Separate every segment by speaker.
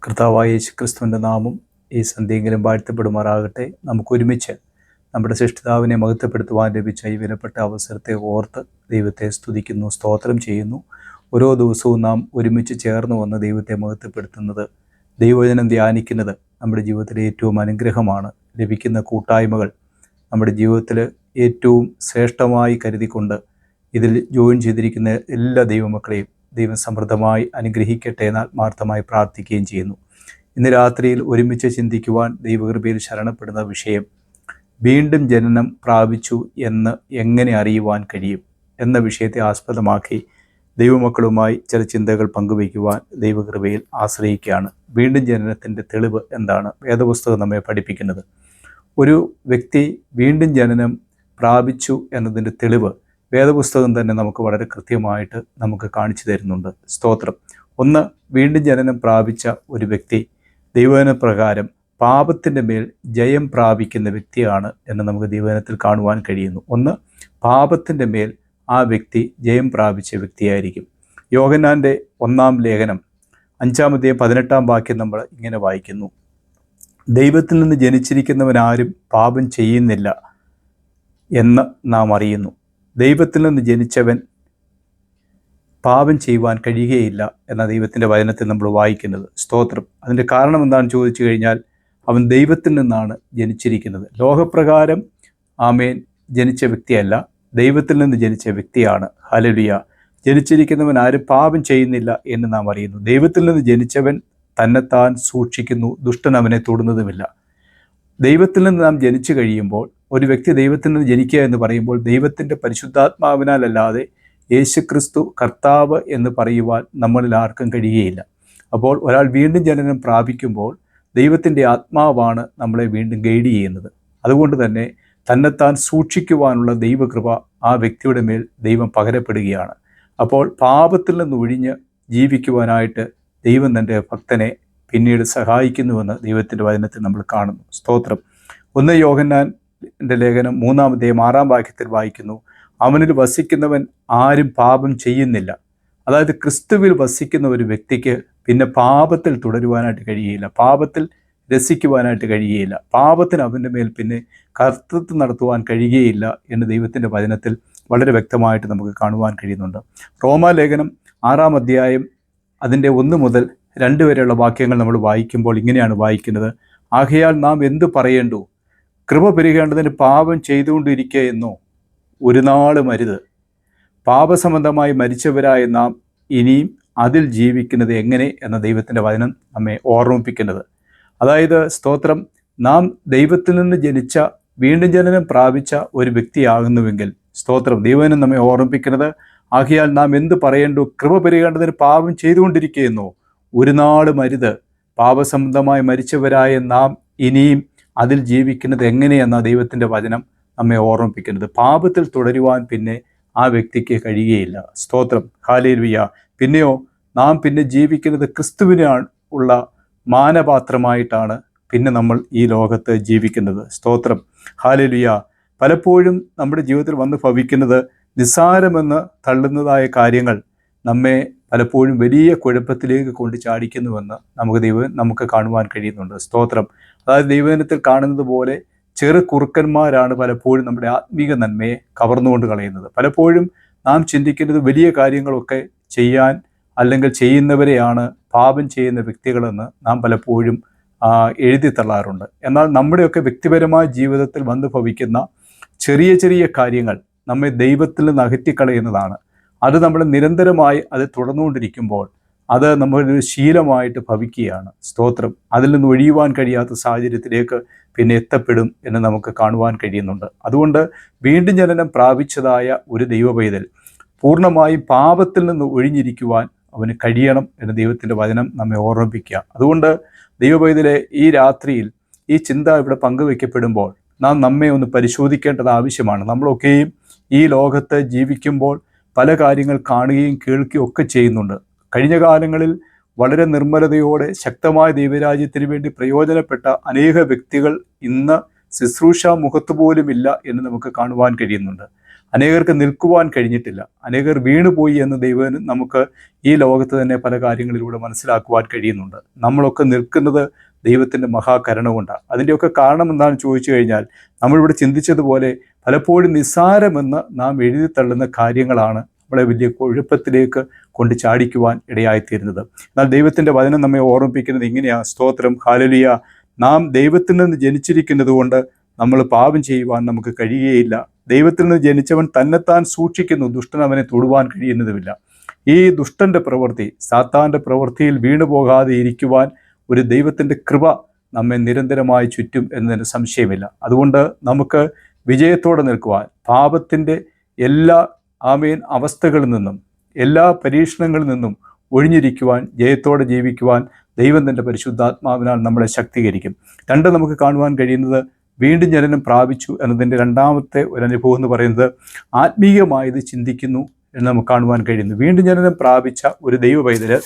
Speaker 1: കർത്താവായ യേശുക്രിസ്തുവിൻ്റെ നാമം ഈ സന്ധ്യയെങ്കിലും വാഴ്ത്തപ്പെടുമാറാകട്ടെ. നമുക്കൊരുമിച്ച് നമ്മുടെ സൃഷ്ടിതാവിനെ മഹത്വപ്പെടുത്തുവാൻ ലഭിച്ച ഈ വിലപ്പെട്ട അവസരത്തെ ഓർത്ത് ദൈവത്തെ സ്തുതിക്കുന്നു, സ്തോത്രം ചെയ്യുന്നു. ഓരോ ദിവസവും നാം ഒരുമിച്ച് ചേർന്ന് വന്ന് ദൈവത്തെ മഹത്വപ്പെടുത്തുന്നത്, ദൈവവചനം ധ്യാനിക്കുന്നത് നമ്മുടെ ജീവിതത്തിലെ ഏറ്റവും അനുഗ്രഹമാണ്. ലഭിക്കുന്ന കൂട്ടായ്മകൾ നമ്മുടെ ജീവിതത്തിൽ ഏറ്റവും ശ്രേഷ്ഠമായി കരുതിക്കൊണ്ട് ഇതിൽ ജോയിൻ ചെയ്തിരിക്കുന്ന എല്ലാ ദൈവമക്കളെയും ദൈവം സമൃദ്ധമായി അനുഗ്രഹിക്കട്ടെ എന്ന് ആത്മാർത്ഥമായി പ്രാർത്ഥിക്കുകയും ചെയ്യുന്നു. ഇന്ന് രാത്രിയിൽ ഒരുമിച്ച് ചിന്തിക്കുവാൻ ദൈവകൃപയിൽ ശരണപ്പെടുന്ന വിഷയം, വീണ്ടും ജനനം പ്രാപിച്ചു എന്ന് എങ്ങനെ അറിയുവാൻ കഴിയും എന്ന വിഷയത്തെ ആസ്പദമാക്കി ദൈവമക്കളുമായി ചില ചിന്തകൾ പങ്കുവയ്ക്കുവാൻ ദൈവകൃപയിൽ ആശ്രയിക്കുകയാണ്. വീണ്ടും ജനനത്തിൻ്റെ തെളിവ് എന്താണ് വേദപുസ്തകം നമ്മെ പഠിപ്പിക്കുന്നത്? ഒരു വ്യക്തി വീണ്ടും ജനനം പ്രാപിച്ചു എന്നതിൻ്റെ തെളിവ് വേദപുസ്തകം തന്നെ നമുക്ക് വളരെ കൃത്യമായിട്ട് നമുക്ക് കാണിച്ചു തരുന്നുണ്ട്. സ്തോത്രം. ഒന്ന്, വീണ്ടും ജനനം പ്രാപിച്ച ഒരു വ്യക്തി ദൈവവചന പ്രകാരം പാപത്തിൻ്റെ മേൽ ജയം പ്രാപിക്കുന്ന വ്യക്തിയാണ് എന്ന് നമുക്ക് ദൈവവചനത്തിൽ കാണുവാൻ കഴിയുന്നു. ഒന്ന്, പാപത്തിൻ്റെ മേൽ ആ വ്യക്തി ജയം പ്രാപിച്ച വ്യക്തിയായിരിക്കും. യോഹന്നാൻ്റെ 1-ാം ലേഖനം 5-ാം അധ്യായം 18-ാം വാക്യം നമ്മൾ ഇങ്ങനെ വായിക്കുന്നു: ദൈവത്തിൽ നിന്ന് ജനിച്ചിരിക്കുന്നവനാരും പാപം ചെയ്യുന്നില്ല എന്ന് നാം അറിയുന്നു. ദൈവത്തിൽ നിന്ന് ജനിച്ചവൻ പാപം ചെയ്യുവാൻ കഴിയുകയില്ല എന്ന ദൈവത്തിൻ്റെ വചനത്തിൽ നമ്മൾ വായിക്കുന്നത്. സ്തോത്രം. അതിൻ്റെ കാരണം എന്താണെന്ന് ചോദിച്ചു കഴിഞ്ഞാൽ, അവൻ ദൈവത്തിൽ നിന്നാണ് ജനിച്ചിരിക്കുന്നത്. ലോകപ്രകാരം ആമേൻ ജനിച്ച വ്യക്തിയല്ല, ദൈവത്തിൽ നിന്ന് ജനിച്ച വ്യക്തിയാണ്. ഹല്ലേലൂയ. ജനിച്ചിരിക്കുന്നവൻ ആരും പാപം ചെയ്യുന്നില്ല എന്ന് നാം അറിയുന്നു. ദൈവത്തിൽ നിന്ന് ജനിച്ചവൻ തന്നെത്താൻ സൂക്ഷിക്കുന്നു, ദുഷ്ടൻ അവനെ തൊടുന്നതുമില്ല. ദൈവത്തിൽ നിന്ന് നാം ജനിച്ചു കഴിയുമ്പോൾ, ഒരു വ്യക്തി ദൈവത്തിൽ നിന്ന് ജനിക്കുക എന്ന് പറയുമ്പോൾ, ദൈവത്തിൻ്റെ പരിശുദ്ധാത്മാവിനാലല്ലാതെ യേശുക്രിസ്തു കർത്താവ് എന്ന് പറയുവാൻ നമ്മളിൽ ആർക്കും കഴിയുകയില്ല. അപ്പോൾ ഒരാൾ വീണ്ടും ജനനം പ്രാപിക്കുമ്പോൾ ദൈവത്തിൻ്റെ ആത്മാവാണ് നമ്മളെ വീണ്ടും ഗൈഡ് ചെയ്യുന്നത്. അതുകൊണ്ട് തന്നെ തന്നെത്താൻ സൂക്ഷിക്കുവാനുള്ള ദൈവകൃപ ആ വ്യക്തിയുടെ മേൽ ദൈവം പകരപ്പെടുകയാണ്. അപ്പോൾ പാപത്തിൽ നിന്ന് ഒഴിഞ്ഞ് ജീവിക്കുവാനായിട്ട് ദൈവം തൻ്റെ ഭക്തനെ പിന്നീട് സഹായിക്കുന്നുവെന്ന് ദൈവത്തിൻ്റെ വചനത്തിൽ നമ്മൾ കാണുന്നു. സ്തോത്രം. 1 യോഹന്നാൻ്റെ ലേഖനം 3-ാം അധ്യായം 6-ാം വാക്യത്തിൽ വായിക്കുന്നു: അവനിൽ വസിക്കുന്നവൻ ആരും പാപം ചെയ്യുന്നില്ല. അതായത് ക്രിസ്തുവിൽ വസിക്കുന്ന ഒരു വ്യക്തിക്ക് പിന്നെ പാപത്തിൽ തുടരുവാനായിട്ട് കഴിയുകയില്ല, പാപത്തിൽ രസിക്കുവാനായിട്ട് കഴിയുകയില്ല, പാപത്തിന് അവൻ്റെ മേൽ പിന്നെ കർത്തൃത്വം നടത്തുവാൻ കഴിയുകയില്ല എന്ന് ദൈവത്തിൻ്റെ വചനത്തിൽ വളരെ വ്യക്തമായിട്ട് നമുക്ക് കാണുവാൻ കഴിയുന്നുണ്ട്. റോമാലേഖനം 6-ാം അധ്യായം അതിൻ്റെ 1 മുതൽ 2 വരെയുള്ള വാക്യങ്ങൾ നമ്മൾ വായിക്കുമ്പോൾ ഇങ്ങനെയാണ് വായിക്കുന്നത്: ആകയാൽ നാം എന്തു പറയേണ്ടു? കൃപ പെരുകേണ്ടതിന് പാപം ചെയ്തുകൊണ്ടിരിക്കുക എന്നോ? ഒരു നാളും അരുത്. പാപസംബന്ധമായി മരിച്ചവരായ നാം ഇനിയും അതിൽ ജീവിക്കുന്നത് എങ്ങനെ എന്ന ദൈവത്തിൻ്റെ വചനം നമ്മെ ഓർമ്മിപ്പിക്കുന്നത്. അതായത് സ്തോത്രം, നാം ദൈവത്തിൽ നിന്ന് ജനിച്ച വീണ്ടും ജനനം പ്രാപിച്ച ഒരു വ്യക്തിയാകുന്നുവെങ്കിൽ, സ്തോത്രം, ദൈവവചനം നമ്മെ ഓർമ്മിപ്പിക്കുന്നത്, ആകയാൽ നാം എന്ത് പറയേണ്ടു? കൃപ പെരുകേണ്ടതിന് പാപം ചെയ്തുകൊണ്ടിരിക്കുകയെന്നോ? ഒരു നാളും അരുത്. പാപസംബന്ധമായി മരിച്ചവരായ നാം ഇനിയും അതിൽ ജീവിക്കുന്നത് എങ്ങനെയെന്ന ദൈവത്തിൻ്റെ വചനം നമ്മെ ഓർമ്മിപ്പിക്കുന്നത്. പാപത്തിൽ തുടരുവാൻ പിന്നെ ആ വ്യക്തിക്ക് കഴിയുകയില്ല. സ്തോത്രം. ഹല്ലേലൂയ. പിന്നെയോ നാം പിന്നെ ജീവിക്കുന്നത് ക്രിസ്തുവിനാണ് ഉള്ള മാനപാത്രമായിട്ടാണ് പിന്നെ നമ്മൾ ഈ ലോകത്ത് ജീവിക്കുന്നത്. സ്തോത്രം. ഹല്ലേലൂയ. പലപ്പോഴും നമ്മുടെ ജീവിതത്തിൽ വന്ന് ഭവിക്കുന്നത്, നിസ്സാരമെന്ന് തള്ളുന്നതായ കാര്യങ്ങൾ നമ്മെ പലപ്പോഴും വലിയ കുഴപ്പത്തിലേക്ക് കൊണ്ട് ചാടിക്കുന്നുവെന്ന് നമുക്ക് കാണുവാൻ കഴിയുന്നുണ്ട്. സ്തോത്രം. അതായത് ദൈവജനത്തിൽ കാണുന്നത് പോലെ ചെറു കുറുക്കന്മാരാണ് പലപ്പോഴും നമ്മുടെ ആത്മീക നന്മയെ കവർന്നുകൊണ്ട് കളയുന്നത്. പലപ്പോഴും നാം ചിന്തിക്കുന്നത് വലിയ കാര്യങ്ങളൊക്കെ ചെയ്യാൻ അല്ലെങ്കിൽ ചെയ്യുന്നവരെയാണ് പാപം ചെയ്യുന്ന വ്യക്തികളെന്ന് നാം പലപ്പോഴും എഴുതി തള്ളാറുണ്ട്. എന്നാൽ നമ്മുടെയൊക്കെ വ്യക്തിപരമായ ജീവിതത്തിൽ വന്നു ഭവിക്കുന്ന ചെറിയ ചെറിയ കാര്യങ്ങൾ നമ്മെ ദൈവത്തിൽ നിന്ന് അകറ്റിക്കളയുന്നതാണ്. അത് നമ്മൾ നിരന്തരമായി അത് തുടർന്നുകൊണ്ടിരിക്കുമ്പോൾ അത് നമ്മളൊരു ശീലമായിട്ട് ഭവിക്കുകയാണ്. സ്തോത്രം. അതിൽ നിന്ന് ഒഴിയുവാൻ കഴിയാത്ത സാഹചര്യത്തിലേക്ക് പിന്നെ എത്തപ്പെടും എന്ന് നമുക്ക് കാണുവാൻ കഴിയുന്നുണ്ട്. അതുകൊണ്ട് വീണ്ടും ജനനം പ്രാപിച്ചതായ ഒരു ദൈവപൈതൽ പൂർണ്ണമായും പാപത്തിൽ നിന്ന് ഒഴിഞ്ഞിരിക്കുവാൻ അവന് കഴിയണം എന്ന് ദൈവത്തിൻ്റെ വചനം നമ്മെ ഓർമ്മിപ്പിക്കുക. അതുകൊണ്ട് ദൈവപൈതലെ ഈ രാത്രിയിൽ ഈ ചിന്ത ഇവിടെ പങ്കുവയ്ക്കപ്പെടുമ്പോൾ നാം നമ്മെ ഒന്ന് പരിശോധിക്കേണ്ടത് ആവശ്യമാണ്. നമ്മളൊക്കെയും ഈ ലോകത്ത് ജീവിക്കുമ്പോൾ പല കാര്യങ്ങൾ കാണുകയും കേൾക്കുകയും ഒക്കെ ചെയ്യുന്നുണ്ട്. കഴിഞ്ഞ കാലങ്ങളിൽ വളരെ നിർമ്മലതയോടെ ശക്തമായ ദൈവരാജ്യത്തിന് വേണ്ടി പ്രയോജനപ്പെട്ട അനേക വ്യക്തികൾ ഇന്ന് ശുശ്രൂഷ മുഖത്ത് പോലും ഇല്ല എന്ന് നമുക്ക് കാണുവാൻ കഴിയുന്നുണ്ട്. അനേകർക്ക് നിൽക്കുവാൻ കഴിഞ്ഞിട്ടില്ല. അനേകർ വീണുപോയി എന്ന് ദൈവം നമുക്ക് ഈ ലോകത്ത് തന്നെ പല കാര്യങ്ങളിലൂടെ മനസ്സിലാക്കുവാൻ കഴിയുന്നുണ്ട്. നമ്മളൊക്കെ നിൽക്കുന്നത് ദൈവത്തിൻ്റെ മഹാകരുണ കൊണ്ടാണ്. അതിൻ്റെയൊക്കെ കാരണം എന്താണെന്ന് ചോദിച്ചു കഴിഞ്ഞാൽ, നമ്മളിവിടെ ചിന്തിച്ചതുപോലെ പലപ്പോഴും നിസ്സാരമെന്ന് നാം എഴുതി തള്ളുന്ന കാര്യങ്ങളാണ് നമ്മളെ വലിയ കുഴപ്പത്തിലേക്ക് കൊണ്ട് ചാടിക്കുവാൻ ഇടയായിത്തീരുന്നത്. എന്നാൽ ദൈവത്തിൻ്റെ വചനം നമ്മെ ഓർമ്മിപ്പിക്കുന്നത് ഇങ്ങനെയാണ്. സ്തോത്രം, ഹല്ലേലൂയ. നാം ദൈവത്തിൽ നിന്ന് ജനിച്ചിരിക്കുന്നത് കൊണ്ട് നമ്മൾ പാപം ചെയ്യുവാൻ നമുക്ക് കഴിയുകയില്ല. ദൈവത്തിൽ നിന്ന് ജനിച്ചവൻ തന്നെത്താൻ സൂക്ഷിക്കുന്നു, ദുഷ്ടൻ അവനെ തൊടുവാൻ കഴിയുന്നതുമില്ല. ഈ ദുഷ്ടൻ്റെ പ്രവൃത്തി, സാത്താൻ്റെ പ്രവൃത്തിയിൽ വീണുപോകാതെ ഇരിക്കുവാൻ ഒരു ദൈവത്തിൻ്റെ കൃപ നമ്മെ നിരന്തരമായി ചുറ്റും എന്നതിന് സംശയമില്ല. അതുകൊണ്ട് നമുക്ക് വിജയത്തോടെ നിൽക്കുവാൻ, പാപത്തിൻ്റെ എല്ലാ അവസ്ഥകളിൽ നിന്നും, എല്ലാ പരീക്ഷണങ്ങളിൽ നിന്നും ഒഴിഞ്ഞിരിക്കുവാൻ, ജയത്തോടെ ജീവിക്കുവാൻ ദൈവം തൻ്റെ പരിശുദ്ധാത്മാവിനാൽ നമ്മളെ ശക്തീകരിക്കും. രണ്ട്, നമുക്ക് കാണുവാൻ കഴിയുന്നത് വീണ്ടും ജനനം പ്രാപിച്ചു എന്നതിൻ്റെ രണ്ടാമത്തെ ഒരു അനുഭവം എന്ന് പറയുന്നത് ആത്മീയമായത് ചിന്തിക്കുന്നു എന്ന് നമുക്ക് കാണുവാൻ കഴിയുന്നു. വീണ്ടും ജനനം പ്രാപിച്ച ഒരു ദൈവ പൈതല്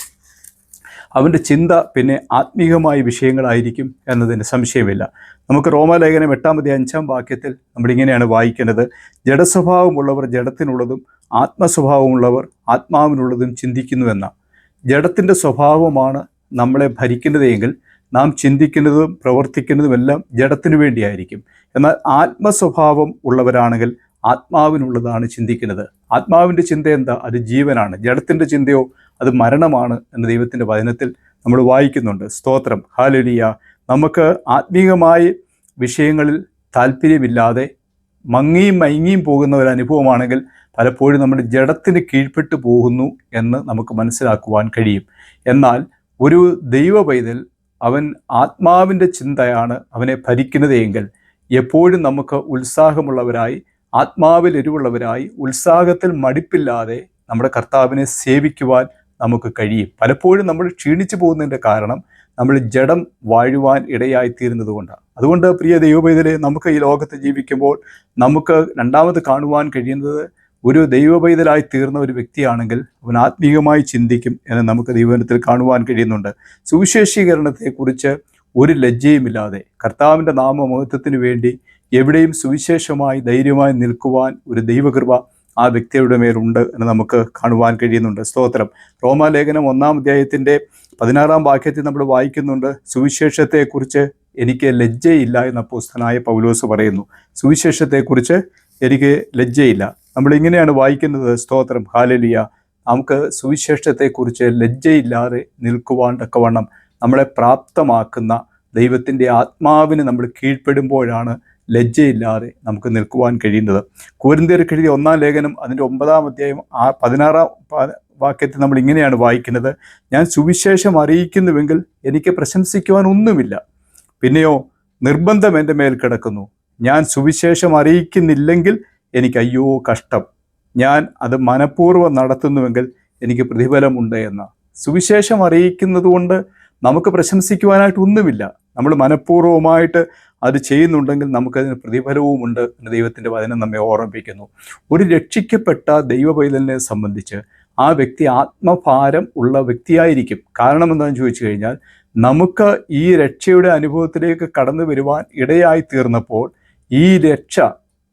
Speaker 1: അവൻ്റെ ചിന്ത പിന്നെ ആത്മീയമായ വിഷയങ്ങളായിരിക്കും എന്നതിന് സംശയമില്ല. നമുക്ക് റോമാലേഖനം 8-5 നമ്മളിങ്ങനെയാണ് വായിക്കുന്നത്. ജഡസ്വഭാവമുള്ളവർ ജഡത്തിനുള്ളതും ആത്മസ്വഭാവമുള്ളവർ ആത്മാവിനുള്ളതും ചിന്തിക്കുന്നുവെന്ന. ജഡത്തിൻ്റെ സ്വഭാവമാണ് നമ്മളെ ഭരിക്കുന്നതെങ്കിൽ നാം ചിന്തിക്കുന്നതും പ്രവർത്തിക്കുന്നതുമെല്ലാം ജഡത്തിനു വേണ്ടിയായിരിക്കും. എന്നാൽ ആത്മസ്വഭാവം ഉള്ളവരാണെങ്കിൽ ആത്മാവിനുള്ളതാണ് ചിന്തിക്കുന്നത്. ആത്മാവിൻ്റെ ചിന്ത എന്താ? അത് ജീവനാണ്. ജഡത്തിൻ്റെ ചിന്തയോ അത് മരണമാണ് എന്ന് ദൈവത്തിൻ്റെ വചനത്തിൽ നമ്മൾ വായിക്കുന്നുണ്ട്. സ്തോത്രം, ഹല്ലേലൂയ. നമുക്ക് ആത്മീയമായ വിഷയങ്ങളിൽ താല്പര്യമില്ലാതെ മങ്ങിയും മയങ്ങിയും പോകുന്ന ഒരു അനുഭവമാണെങ്കിൽ പലപ്പോഴും നമ്മുടെ ജഡത്തിന് കീഴ്പ്പെട്ടു പോകുന്നു എന്ന് നമുക്ക് മനസ്സിലാക്കുവാൻ കഴിയും. എന്നാൽ ഒരു ദൈവ പൈതൽ, അവൻ ആത്മാവിൻ്റെ ചിന്തയാണ് അവനെ ഭരിക്കുന്നത് എങ്കിൽ എപ്പോഴും നമുക്ക് ഉത്സാഹമുള്ളവരായി, ആത്മാവിൽ എരിവുള്ളവരായി, ഉത്സാഹത്തിൽ മടിപ്പില്ലാതെ നമ്മുടെ കർത്താവിനെ സേവിക്കുവാൻ നമുക്ക് കഴിയും. പലപ്പോഴും നമ്മൾ ക്ഷീണിച്ചു പോകുന്നതിൻ്റെ കാരണം നമ്മൾ ജഡം വാഴുവാൻ ഇടയായിത്തീരുന്നത് കൊണ്ടാണ്. അതുകൊണ്ട് പ്രിയ ദൈവപൈതലെ, നമുക്ക് ഈ ലോകത്ത് ജീവിക്കുമ്പോൾ നമുക്ക് രണ്ടാമത് കാണുവാൻ കഴിയുന്നത്, ഒരു ദൈവപൈതലായി തീർന്ന ഒരു വ്യക്തിയാണെങ്കിൽ അവൻ ആത്മീയമായി ചിന്തിക്കും എന്ന് നമുക്ക് ദൈവത്തിൽ കാണുവാൻ കഴിയുന്നുണ്ട്. സുവിശേഷീകരണത്തെക്കുറിച്ച് ഒരു ലജ്ജയുമില്ലാതെ കർത്താവിൻ്റെ നാമമഹത്വത്തിന് വേണ്ടി എവിടെയും സുവിശേഷമായി ധൈര്യമായി നിൽക്കുവാൻ ഒരു ദൈവകൃപ ആ വ്യക്തിയുടെ മേലുണ്ട് എന്ന് നമുക്ക് കാണുവാൻ കഴിയുന്നുണ്ട്. സ്തോത്രം. റോമാലേഖനം 1-16 നമ്മൾ വായിക്കുന്നുണ്ട്, സുവിശേഷത്തെക്കുറിച്ച് എനിക്ക് ലജ്ജയില്ല എന്ന് അപ്പോസ്തലനായ പൗലോസ് പറയുന്നു. സുവിശേഷത്തെക്കുറിച്ച് എനിക്ക് ലജ്ജയില്ല. നമ്മളിങ്ങനെയാണ് വായിക്കുന്നത്. സ്തോത്രം, ഹല്ലേലൂയ. നമുക്ക് സുവിശേഷത്തെക്കുറിച്ച് ലജ്ജയില്ലാതെ നിൽക്കുവാൻ തക്കവണ്ണം നമ്മളെ പ്രാപ്തമാക്കുന്ന ദൈവത്തിൻ്റെ ആത്മാവിന് നമ്മൾ കീഴ്പ്പെടുമ്പോഴാണ് ലജ്ജയില്ലാതെ നമുക്ക് നിൽക്കുവാൻ കഴിയുന്നത്. കൊരിന്ത്യർക്ക് എഴുതിയ 1-ാം ലേഖനം അതിൻ്റെ 9-16 നമ്മൾ ഇങ്ങനെയാണ് വായിക്കുന്നത്, ഞാൻ സുവിശേഷം അറിയിക്കുന്നുവെങ്കിൽ എനിക്ക് പ്രശംസിക്കുവാൻ ഒന്നുമില്ല. പിന്നെയോ നിർബന്ധം എൻ്റെ മേൽ കിടക്കുന്നു. ഞാൻ സുവിശേഷം അറിയിക്കുന്നില്ലെങ്കിൽ എനിക്ക് അയ്യോ കഷ്ടം. ഞാൻ അത് മനഃപൂർവ്വം നടത്തുന്നുവെങ്കിൽ എനിക്ക് പ്രതിഫലമുണ്ട് എന്ന. സുവിശേഷം അറിയിക്കുന്നത് കൊണ്ട് നമുക്ക് പ്രശംസിക്കുവാനായിട്ട് ഒന്നുമില്ല. നമ്മൾ മനഃപൂർവ്വമായിട്ട് അത് ചെയ്യുന്നുണ്ടെങ്കിൽ നമുക്കതിന് പ്രതിഫലവുമുണ്ട് എന്ന് ദൈവത്തിൻ്റെ വചനം നമ്മെ ഓർമ്മിപ്പിക്കുന്നു. ഒരു രക്ഷിക്കപ്പെട്ട ദൈവ പൈതലിനെ സംബന്ധിച്ച് ആ വ്യക്തി ആത്മഭാരം ഉള്ള വ്യക്തിയായിരിക്കും. കാരണം എന്താണെന്ന് ചോദിച്ചു കഴിഞ്ഞാൽ, നമുക്ക് ഈ രക്ഷയുടെ അനുഭവത്തിലേക്ക് കടന്നു വരുവാൻ ഇടയായി തീർന്നപ്പോൾ ഈ രക്ഷ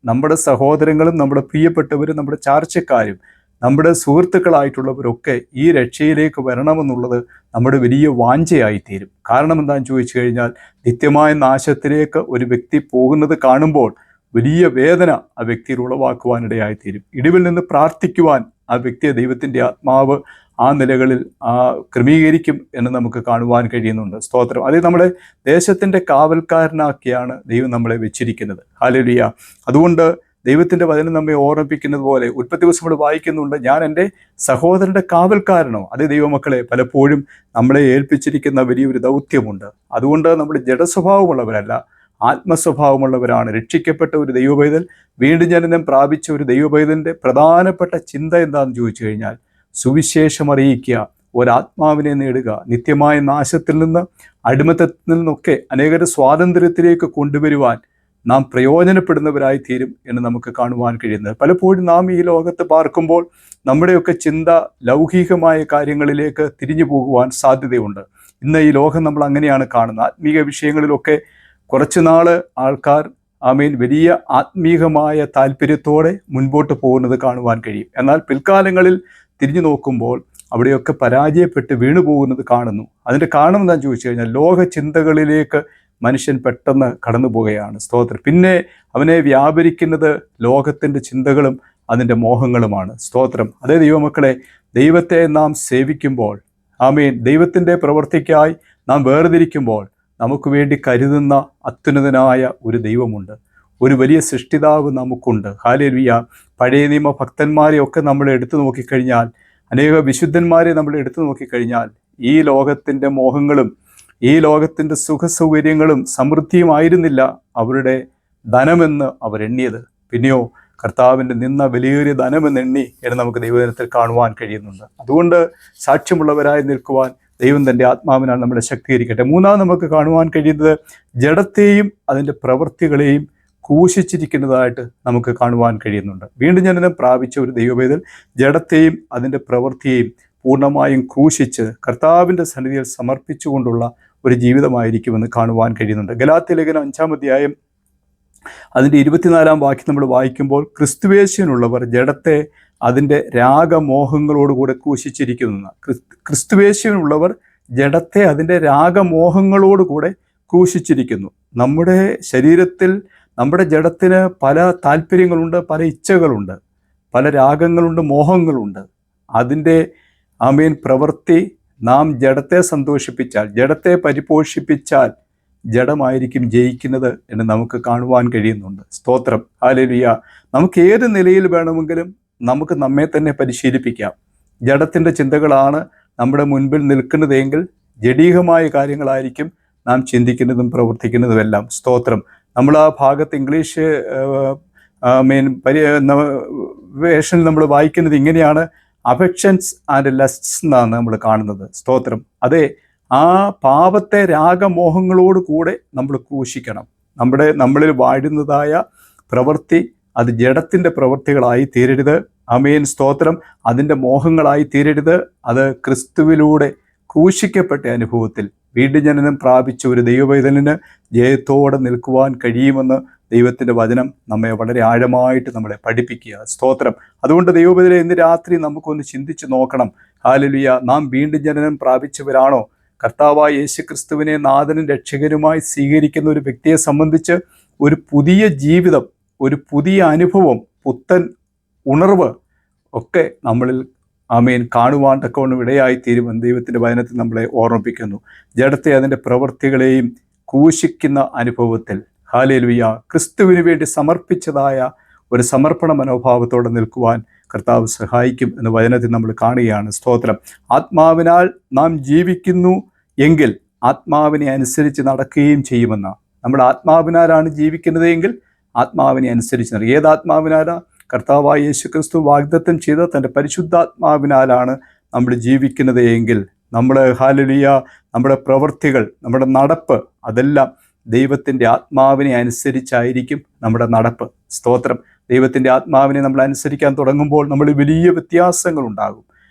Speaker 1: നമ്മുടെ സഹോദരങ്ങളും നമ്മുടെ പ്രിയപ്പെട്ടവരും നമ്മുടെ ചാർച്ചക്കാരും നമ്മുടെ സുഹൃത്തുക്കളായിട്ടുള്ളവരൊക്കെ ഈ രക്ഷയിലേക്ക് വരണമെന്നുള്ളത് നമ്മുടെ വലിയ വാഞ്ചയായിത്തീരും. കാരണം എന്താണെന്ന് ചോദിച്ചു കഴിഞ്ഞാൽ, നിത്യമായ നാശത്തിലേക്ക് ഒരു വ്യക്തി പോകുന്നത് കാണുമ്പോൾ വലിയ വേദന ആ വ്യക്തിയിൽ ഉളവാക്കുവാനിടയായിത്തീരും. ഇടിവിൽ നിന്ന് പ്രാർത്ഥിക്കുവാൻ ആ വ്യക്തിയെ ദൈവത്തിൻ്റെ ആത്മാവ് ആ നിലകളിൽ ക്രമീകരിക്കും എന്ന് നമുക്ക് കാണുവാൻ കഴിയുന്നുണ്ട്. സ്തോത്രം. അത് നമ്മുടെ ദേശത്തിൻ്റെ കാവൽക്കാരനാക്കിയാണ് ദൈവം നമ്മളെ വെച്ചിരിക്കുന്നത്. ഹല്ലേലൂയ. അതുകൊണ്ട് ദൈവത്തിൻ്റെ വചനം നമ്മെ ഓർമ്മിപ്പിക്കുന്നത് പോലെ ഉൽപ്പത്തി ദിവസം നമ്മൾ വായിക്കുന്നുണ്ട്, ഞാൻ എൻ്റെ സഹോദരൻ്റെ കാവൽക്കാരനോ. അതേ ദൈവമക്കളെ, പലപ്പോഴും നമ്മളെ ഏൽപ്പിച്ചിരിക്കുന്ന വലിയൊരു ദൗത്യമുണ്ട്. അതുകൊണ്ട് നമ്മൾ ജഡസ്വഭാവമുള്ളവരല്ല, ആത്മസ്വഭാവമുള്ളവരാണ്. രക്ഷിക്കപ്പെട്ട ഒരു ദൈവപൈതൽ, വീണ്ടും ജനനം പ്രാപിച്ച ഒരു ദൈവപൈതലിൻ്റെ പ്രധാനപ്പെട്ട ചിന്ത എന്താണെന്ന് ചോദിച്ചു കഴിഞ്ഞാൽ, സുവിശേഷം അറിയിക്കുക, ഒരാത്മാവിനെ നേടുക, നിത്യമായ നാശത്തിൽ നിന്ന്, അടിമത്തത്തിൽ നിന്നൊക്കെ അനേകരെ സ്വാതന്ത്ര്യത്തിലേക്ക് കൊണ്ടുവരുവാൻ നാം പ്രയോജനപ്പെടുന്നവരായി തീരും എന്ന് നമുക്ക് കാണുവാൻ കഴിയുന്നത്. പലപ്പോഴും നാം ഈ ലോകത്ത് പാർക്കുമ്പോൾ നമ്മുടെയൊക്കെ ചിന്ത ലൗകികമായ കാര്യങ്ങളിലേക്ക് തിരിഞ്ഞു പോകുവാൻ സാധ്യതയുണ്ട്. ഇന്ന് ഈ ലോകം നമ്മൾ അങ്ങനെയാണ് കാണുന്നത്. ആത്മീയ വിഷയങ്ങളിലൊക്കെ കുറച്ചുനാൾ ആൾക്കാർ ആമേൻ വലിയ ആത്മീകമായ താല്പര്യത്തോടെ മുൻപോട്ട് പോകുന്നത് കാണുവാൻ കഴിയും. എന്നാൽ പിൽക്കാലങ്ങളിൽ തിരിഞ്ഞു നോക്കുമ്പോൾ അവിടെയൊക്കെ പരാജയപ്പെട്ട് വീണു പോകുന്നത് കാണുന്നു. അതിൻ്റെ കാരണം എന്താണെന്ന് ചോദിച്ചു കഴിഞ്ഞാൽ ലോക ചിന്തകളിലേക്ക് മനുഷ്യൻ പെട്ടെന്ന് കടന്നു പോവുകയാണ്. സ്തോത്രം. പിന്നെ അവനെ വ്യാപരിക്കുന്നത് ലോകത്തിൻ്റെ ചിന്തകളും അതിൻ്റെ മോഹങ്ങളുമാണ്. സ്തോത്രം. അതേ ദൈവമക്കളെ, ദൈവത്തെ നാം സേവിക്കുമ്പോൾ, ആമേൻ, ദൈവത്തിൻ്റെ പ്രവൃത്തിക്കായി നാം വേർതിരിക്കുമ്പോൾ നമുക്ക് വേണ്ടി കരുതുന്ന അത്യുന്നതനായ ഒരു ദൈവമുണ്ട്. ഒരു വലിയ സൃഷ്ടിതാവ് നമുക്കുണ്ട്. ഹല്ലേലൂയ. പഴയ നിയമ ഭക്തന്മാരെയൊക്കെ നമ്മൾ എടുത്തു നോക്കിക്കഴിഞ്ഞാൽ, അനേക വിശുദ്ധന്മാരെ നമ്മൾ എടുത്തു നോക്കിക്കഴിഞ്ഞാൽ, ഈ ലോകത്തിൻ്റെ മോഹങ്ങളും ഈ ലോകത്തിൻ്റെ സുഖസൗകര്യങ്ങളും സമൃദ്ധിയുമായിരുന്നില്ല അവരുടെ ധനമെന്ന് അവരെണ്ണിയത്. പിന്നെയോ കർത്താവിൻ്റെ നിന്ന വിലയേറിയ ധനമെന്നെണ്ണി എന്ന് നമുക്ക് ദൈവദിനത്തിൽ കാണുവാൻ കഴിയുന്നുണ്ട്. അതുകൊണ്ട് സാക്ഷ്യമുള്ളവരായി നിൽക്കുവാൻ ദൈവം തൻ്റെ ആത്മാവിനാൽ നമ്മളെ ശക്തീകരിക്കട്ടെ. മൂന്നാമത് നമുക്ക് കാണുവാൻ കഴിയുന്നത് ജഡത്തെയും അതിൻ്റെ പ്രവൃത്തികളെയും ക്രൂശിച്ചിരിക്കുന്നതായിട്ട് നമുക്ക് കാണുവാൻ കഴിയുന്നുണ്ട്. വീണ്ടും ജനനം പ്രാപിച്ച ഒരു ദൈവവേദൽ ജഡത്തെയും അതിൻ്റെ പ്രവൃത്തിയെയും പൂർണ്ണമായും ക്രൂശിച്ച് കർത്താവിൻ്റെ സന്നിധിയിൽ സമർപ്പിച്ചുകൊണ്ടുള്ള ഒരു ജീവിതമായിരിക്കുമെന്ന് കാണുവാൻ കഴിയുന്നുണ്ട്. ഗലാത്യ ലേഖനം 5-ാം അധ്യായം അതിൻ്റെ 24-ാം വാക്യം നമ്മൾ വായിക്കുമ്പോൾ, ക്രിസ്തുവേശുവിനുള്ളവർ ജഡത്തെ അതിൻ്റെ രാഗമോഹങ്ങളോടുകൂടെ ക്രൂശിച്ചിരിക്കുന്നു. ക്രിസ്തുവേശുവിനുള്ളവർ ജഡത്തെ അതിൻ്റെ രാഗമോഹങ്ങളോടുകൂടെ ക്രൂശിച്ചിരിക്കുന്നു. നമ്മുടെ ശരീരത്തിൽ, നമ്മുടെ ജഡത്തിന് പല താല്പര്യങ്ങളുണ്ട്, പല ഇച്ഛകളുണ്ട്, പല രാഗങ്ങളുണ്ട്, മോഹങ്ങളുണ്ട്. അതിൻ്റെ ആമേൻ പ്രവൃത്തി നാം ജഡത്തെ സന്തോഷിപ്പിച്ചാൽ, ജഡത്തെ പരിപോഷിപ്പിച്ചാൽ ജഡമായിരിക്കും ജയിക്കുന്നത് എന്ന് നമുക്ക് കാണുവാൻ കഴിയുന്നുണ്ട്. സ്തോത്രം. ഹല്ലേലൂയ. നമുക്ക് ഏത് നിലയിൽ വേണമെങ്കിലും നമുക്ക് നമ്മെ തന്നെ പരിശീലിപ്പിക്കാം. ജഡത്തിൻ്റെ ചിന്തകളാണ് നമ്മുടെ മുൻപിൽ നിൽക്കുന്നതെങ്കിൽ ജഡീകമായ കാര്യങ്ങളായിരിക്കും നാം ചിന്തിക്കുന്നതും പ്രവർത്തിക്കുന്നതുമെല്ലാം. സ്തോത്രം. നമ്മൾ ആ ഭാഗത്ത് ഇംഗ്ലീഷ് വേഷൻ നമ്മൾ വായിക്കുന്നത് ഇങ്ങനെയാണ്, അഫെക്ഷൻസ് ആൻഡ് ലസ്റ്റ്സ് എന്നാണ് നമ്മൾ കാണുന്നത്. സ്തോത്രം. അതെ, ആ പാപത്തെ രാഗമോഹങ്ങളോട് കൂടെ നമ്മൾ ക്രൂശിക്കണം. നമ്മളിൽ വാഴുന്നതായ പ്രവൃത്തി അത് ജഡത്തിൻ്റെ പ്രവൃത്തികളായി തീരരുത്. ആമേൻ. സ്തോത്രം. അതിൻ്റെ മോഹങ്ങളായി തീരരുത്. അത് ക്രിസ്തുവിലൂടെ ക്രൂശിക്കപ്പെട്ട അനുഭവത്തിൽ വീണ്ടും ജനനം പ്രാപിച്ച ഒരു ദൈവവേദലിന് ജയത്തോടെ നിൽക്കുവാൻ കഴിയുമെന്ന് ദൈവത്തിൻ്റെ വചനം നമ്മെ വളരെ ആഴമായിട്ട് നമ്മളെ പഠിപ്പിക്കുക. സ്തോത്രം. അതുകൊണ്ട് ദൈവവേദന ഇന്ന് രാത്രി നമുക്കൊന്ന് ചിന്തിച്ച് നോക്കണം. ഹല്ലേലൂയ. നാം വീണ്ടും ജനനം പ്രാപിച്ചവരാണോ? കർത്താവായ യേശു ക്രിസ്തുവിനെ നാഥനും രക്ഷകനുമായി സ്വീകരിക്കുന്ന ഒരു വ്യക്തിയെ സംബന്ധിച്ച് ഒരു പുതിയ ജീവിതം, ഒരു പുതിയ അനുഭവം, പുത്തൻ ഉണർവ് ഒക്കെ നമ്മളിൽ ആമേൻ കാണുവാൻ തക്കവണ്ണം ഇടയായിത്തീരുമെന്ന് ദൈവത്തിൻ്റെ വചനത്തിൽ നമ്മളെ ഓർമ്മിപ്പിക്കുന്നു. ജഡത്തെ അതിൻ്റെ പ്രവൃത്തികളെയും ക്രൂശിക്കുന്ന അനുഭവത്തിൽ ഹല്ലേലൂയ ക്രിസ്തുവിന് വേണ്ടി സമർപ്പിച്ചതായ ഒരു സമർപ്പണ മനോഭാവത്തോടെ നിൽക്കുവാൻ കർത്താവ് സഹായിക്കും എന്ന് വചനത്തിൽ നമ്മൾ കാണുകയാണ്. സ്തോത്രം. ആത്മാവിനാൽ നാം ജീവിക്കുന്നു എങ്കിൽ ആത്മാവിനെ അനുസരിച്ച് നടക്കുകയും ചെയ്യുമെന്ന്. നമ്മൾ ആത്മാവിനാലാണ് ജീവിക്കുന്നതെങ്കിൽ ആത്മാവിനെ അനുസരിച്ച് നടക്കുക. ഏതാത്മാവിനാലാ? കർത്താവായ യേശു ക്രിസ്തു വാഗ്ദത്തം ചെയ്ത തൻ്റെ പരിശുദ്ധാത്മാവിനാലാണ് നമ്മൾ ജീവിക്കുന്നത് എങ്കിൽ നമ്മൾ ഹല്ലേലൂയ നമ്മുടെ പ്രവൃത്തികൾ, നമ്മുടെ നടപ്പ് അതെല്ലാം ദൈവത്തിൻ്റെ ആത്മാവിനെ അനുസരിച്ചായിരിക്കും നമ്മുടെ നടപ്പ്. സ്തോത്രം. ദൈവത്തിൻ്റെ ആത്മാവിനെ നമ്മൾ അനുസരിക്കാൻ തുടങ്ങുമ്പോൾ നമ്മൾ വലിയ വ്യത്യാസങ്ങളുണ്ടാകും.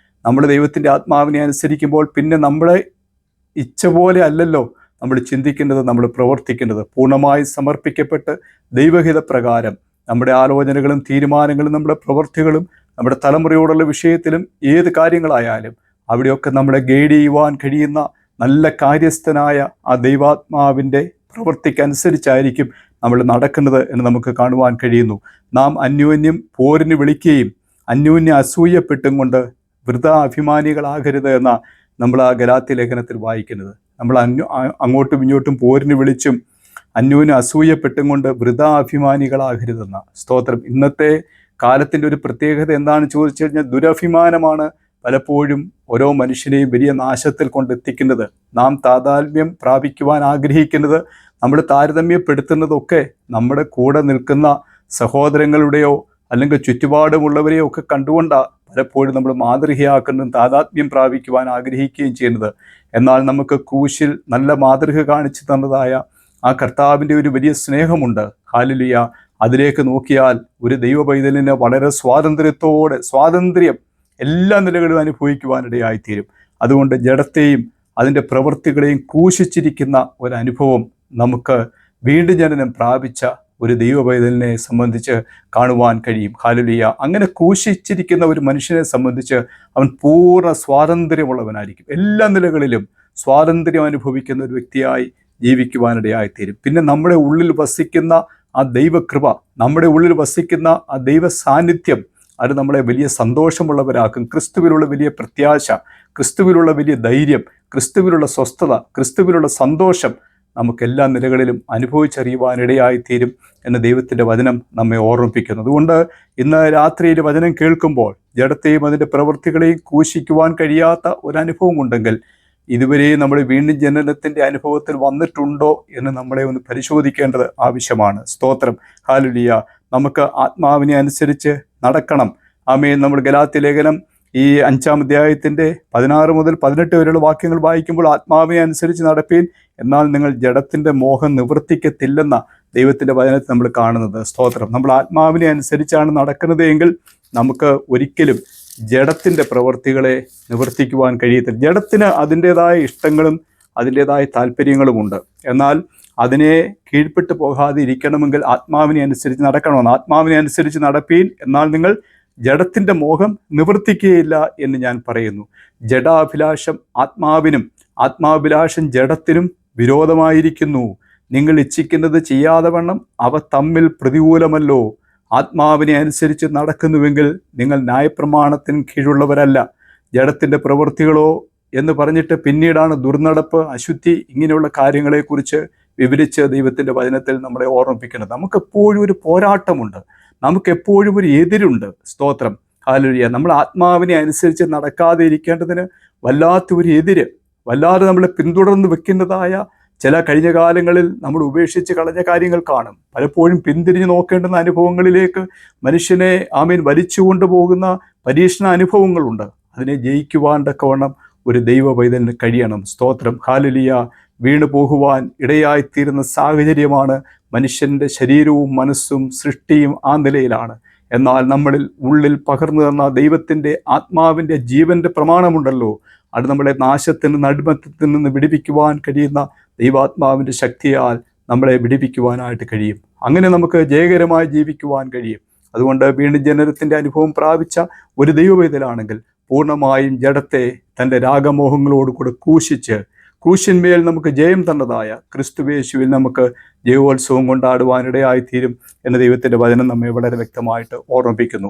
Speaker 1: നമ്മൾ ദൈവത്തിൻ്റെ ആത്മാവിനെ അനുസരിക്കുമ്പോൾ പിന്നെ നമ്മളെ ഇച്ഛ പോലെ അല്ലല്ലോ നമ്മൾ ചിന്തിക്കേണ്ടത്, നമ്മൾ പ്രവർത്തിക്കേണ്ടത്. പൂർണ്ണമായി സമർപ്പിക്കപ്പെട്ട് ദൈവഹിത പ്രകാരം നമ്മുടെ ആലോചനകളും തീരുമാനങ്ങളും നമ്മുടെ പ്രവൃത്തികളും നമ്മുടെ തലമുറയോടുള്ള വിഷയത്തിലും ഏത് കാര്യങ്ങളായാലും അവിടെയൊക്കെ നമ്മളെ ഗൈഡ് ചെയ്യുവാൻ കഴിയുന്ന നല്ല കാര്യസ്ഥനായ ആ ദൈവാത്മാവിൻ്റെ പ്രവൃത്തിക്കനുസരിച്ചായിരിക്കും നമ്മൾ നടക്കുന്നത് എന്ന് നമുക്ക് കാണുവാൻ കഴിയുന്നു. നാം അന്യോന്യം പോരിന് വിളിക്കുകയും അന്യോന്യം അസൂയപ്പെട്ടും കൊണ്ട് വൃഥാ അഭിമാനികളാകരുത് എന്ന നമ്മൾ ആ ഗലാത്യ ലേഖനത്തിൽ വായിക്കുന്നത്. നമ്മൾ അങ്ങോട്ടും ഇങ്ങോട്ടും പോരിന് വിളിച്ചും അന്യോന്യം അസൂയപ്പെട്ടും കൊണ്ട് വൃഥാ അഭിമാനികളാകരുതെന്ന. സ്തോത്രം. ഇന്നത്തെ കാലത്തിൻ്റെ ഒരു പ്രത്യേകത എന്താണെന്ന് ചോദിച്ചു കഴിഞ്ഞാൽ ദുരഭിമാനമാണ് പലപ്പോഴും ഓരോ മനുഷ്യനെയും വലിയ നാശത്തിൽ കൊണ്ടെത്തിക്കുന്നത്. നാം താതാത്മ്യം പ്രാപിക്കുവാൻ ആഗ്രഹിക്കുന്നത്, നമ്മൾ താരതമ്യപ്പെടുത്തുന്നതൊക്കെ നമ്മുടെ കൂടെ നിൽക്കുന്ന സഹോദരങ്ങളുടെയോ അല്ലെങ്കിൽ ചുറ്റുപാടുമുള്ളവരെയോ ഒക്കെ കണ്ടുകൊണ്ടാണ് പലപ്പോഴും നമ്മൾ മാതൃകയാക്കുന്നതും താതാത്മ്യം പ്രാപിക്കുവാൻ ആഗ്രഹിക്കുകയും ചെയ്യുന്നത്. എന്നാൽ നമുക്ക് ക്രൂശിൽ നല്ല മാതൃക കാണിച്ചു തന്നതായ ആ കർത്താവിൻ്റെ ഒരു വലിയ സ്നേഹമുണ്ട്. ഹല്ലേലൂയ. അതിലേക്ക് നോക്കിയാൽ ഒരു ദൈവ പൈതലിന് വളരെ സ്വാതന്ത്ര്യം എല്ലാ നിലകളിലും അനുഭവിക്കുവാനിടയായിത്തീരും. അതുകൊണ്ട് ജഡത്തെയും അതിൻ്റെ പ്രവൃത്തികളെയും ക്രൂശിച്ചിരിക്കുന്ന ഒരനുഭവം നമുക്ക് വീണ്ടും ജനനം പ്രാപിച്ച ഒരു ദൈവപൈതലിനെ സംബന്ധിച്ച് കാണുവാൻ കഴിയും. ഹല്ലേലൂയ. അങ്ങനെ ക്രൂശിച്ചിരിക്കുന്ന ഒരു മനുഷ്യനെ സംബന്ധിച്ച് അവൻ പൂർണ്ണ സ്വാതന്ത്ര്യമുള്ളവനായിരിക്കും. എല്ലാ നിലകളിലും സ്വാതന്ത്ര്യം അനുഭവിക്കുന്ന ഒരു വ്യക്തിയായി ജീവിക്കുവാനിടയായിത്തീരും. പിന്നെ നമ്മുടെ ഉള്ളിൽ വസിക്കുന്ന ആ ദൈവകൃപ, നമ്മുടെ ഉള്ളിൽ വസിക്കുന്ന ആ ദൈവ സാന്നിധ്യം, അത് നമ്മളെ വലിയ സന്തോഷമുള്ളവരാക്കും. ക്രിസ്തുവിലുള്ള വലിയ പ്രത്യാശ, ക്രിസ്തുവിലുള്ള വലിയ ധൈര്യം, ക്രിസ്തുവിലുള്ള സ്വസ്ഥത, ക്രിസ്തുവിലുള്ള സന്തോഷം നമുക്ക് എല്ലാ നിലകളിലും അനുഭവിച്ചറിയുവാനിടയായിത്തീരും എന്ന് ദൈവത്തിൻ്റെ വചനം നമ്മെ ഓർമ്മിപ്പിക്കുന്നു. അതുകൊണ്ട് ഇന്ന് രാത്രിയിൽ വചനം കേൾക്കുമ്പോൾ ജഡത്തെയും അതിൻ്റെ പ്രവൃത്തികളെയും ക്രൂശിക്കുവാൻ കഴിയാത്ത ഒരനുഭവം ഉണ്ടെങ്കിൽ, ഇതുവരെ നമ്മൾ വീണ്ടും ജനനത്തിൻ്റെ അനുഭവത്തിൽ വന്നിട്ടുണ്ടോ എന്ന് നമ്മളെ ഒന്ന് പരിശോധിക്കേണ്ടത് ആവശ്യമാണ്. സ്തോത്രം. ഹല്ലേലൂയ. നമുക്ക് ആത്മാവിനെ അനുസരിച്ച് നടക്കണം. ആമേൻ. നമ്മൾ ഗലാത്യ ലേഖനം ഈ 5-ാം അധ്യായത്തിൻ്റെ 16 മുതൽ 18 വരെയുള്ള വാക്യങ്ങൾ വായിക്കുമ്പോൾ, ആത്മാവിനെ അനുസരിച്ച് നടപ്പീൻ, എന്നാൽ നിങ്ങൾ ജഡത്തിൻ്റെ മോഹം നിവർത്തിക്കത്തില്ലെന്ന ദൈവത്തിൻ്റെ വചനത്തിൽ നമ്മൾ കാണുന്നത്. സ്തോത്രം. നമ്മൾ ആത്മാവിനെ അനുസരിച്ചാണ് നടക്കുന്നത് എങ്കിൽ നമുക്ക് ഒരിക്കലും ജഡത്തിൻ്റെ പ്രവൃത്തികളെ നിവർത്തിക്കുവാൻ കഴിയത്തില്ല. ജഡത്തിന് അതിൻ്റേതായ ഇഷ്ടങ്ങളും അതിൻ്റേതായ താല്പര്യങ്ങളുമുണ്ട്. എന്നാൽ അതിനെ കീഴ്പ്പെട്ട് പോകാതെ ഇരിക്കണമെങ്കിൽ ആത്മാവിനെ അനുസരിച്ച് നടക്കണമെന്ന്. ആത്മാവിനെ അനുസരിച്ച് നടപ്പീൻ, എന്നാൽ നിങ്ങൾ ജഡത്തിൻ്റെ മോഹം നിവർത്തിക്കുകയില്ല എന്ന് ഞാൻ പറയുന്നു. ജഡാഭിലാഷം ആത്മാവിനും ആത്മാഭിലാഷം ജഡത്തിനും വിരോധമായിരിക്കുന്നു. നിങ്ങൾ ഇച്ഛിക്കുന്നത് ചെയ്യാതെ വണ്ണം അവ തമ്മിൽ പ്രതികൂലമല്ലോ. ആത്മാവിനെ അനുസരിച്ച് നടക്കുന്നുവെങ്കിൽ നിങ്ങൾ ന്യായപ്രമാണത്തിന് കീഴുള്ളവരല്ല. ജഡത്തിൻ്റെ പ്രവൃത്തികളോ എന്ന് പറഞ്ഞിട്ട് പിന്നീടാണ് ദുർനടപ്പ്, അശുദ്ധി, ഇങ്ങനെയുള്ള കാര്യങ്ങളെക്കുറിച്ച് വിവരിച്ച് ദൈവത്തിൻ്റെ വചനത്തിൽ നമ്മളെ ഓർമ്മിപ്പിക്കുന്നത്. നമുക്കെപ്പോഴും ഒരു പോരാട്ടമുണ്ട്, നമുക്കെപ്പോഴും ഒരു എതിരുണ്ട്. സ്തോത്രം. ഹല്ലേലൂയ. നമ്മൾ ആത്മാവിനെ അനുസരിച്ച് നടക്കാതെ ഇരിക്കേണ്ടതിന് വല്ലാത്തൊരു എതിര്, വല്ലാതെ നമ്മളെ പിന്തുടർന്ന് വെക്കുന്നതായ ചില കഴിഞ്ഞ കാലങ്ങളിൽ നമ്മൾ ഉപേക്ഷിച്ച് കളഞ്ഞ കാര്യങ്ങൾ കാണും. പലപ്പോഴും പിന്തിരിഞ്ഞ് നോക്കേണ്ടുന്ന അനുഭവങ്ങളിലേക്ക് മനുഷ്യനെ വലിച്ചു കൊണ്ടുപോകുന്ന പരീക്ഷണ അനുഭവങ്ങളുണ്ട്. അതിനെ ജയിക്കുവാൻ തക്കവണ്ണം ഒരു ദൈവ പൈതലിന് കഴിയണം. സ്തോത്രം. ഹല്ലേലൂയ. വീണു പോകുവാൻ ഇടയായിത്തീരുന്ന സാഹചര്യമാണ് മനുഷ്യൻ്റെ ശരീരവും മനസ്സും സൃഷ്ടിയും ആ നിലയിലാണ്. എന്നാൽ നമ്മളിൽ ഉള്ളിൽ പകർന്നു തന്ന ദൈവത്തിൻ്റെ ആത്മാവിൻ്റെ ജീവൻ്റെ പ്രമാണമുണ്ടല്ലോ, അത് നമ്മളെ നാശത്തിന് നടുമത്തിൽ നിന്ന് വിടിപ്പിക്കുവാൻ കഴിയുന്ന ദൈവാത്മാവിൻ്റെ ശക്തിയാൽ നമ്മളെ വിടിപ്പിക്കുവാനായിട്ട് കഴിയും. അങ്ങനെ നമുക്ക് ജയകരമായി ജീവിക്കുവാൻ കഴിയും. അതുകൊണ്ട് വീണ്ടും ജനനത്തിൻ്റെ അനുഭവം പ്രാപിച്ച ഒരു ദൈവവേദലാണെങ്കിൽ പൂർണ്ണമായും ജഡത്തെ തൻ്റെ രാഗമോഹങ്ങളോട് കൂടെ ക്രൂശിച്ച് ക്രൂശിന്മേൽ നമുക്ക് ജയം തന്നതായ ക്രിസ്തുവേശുവിൽ നമുക്ക് ജയോത്സവം കൊണ്ടാടുവാനിടയായിത്തീരും എന്ന ദൈവത്തിൻ്റെ വചനം നമ്മെ വളരെ വ്യക്തമായിട്ട് ഓർമ്മിപ്പിക്കുന്നു.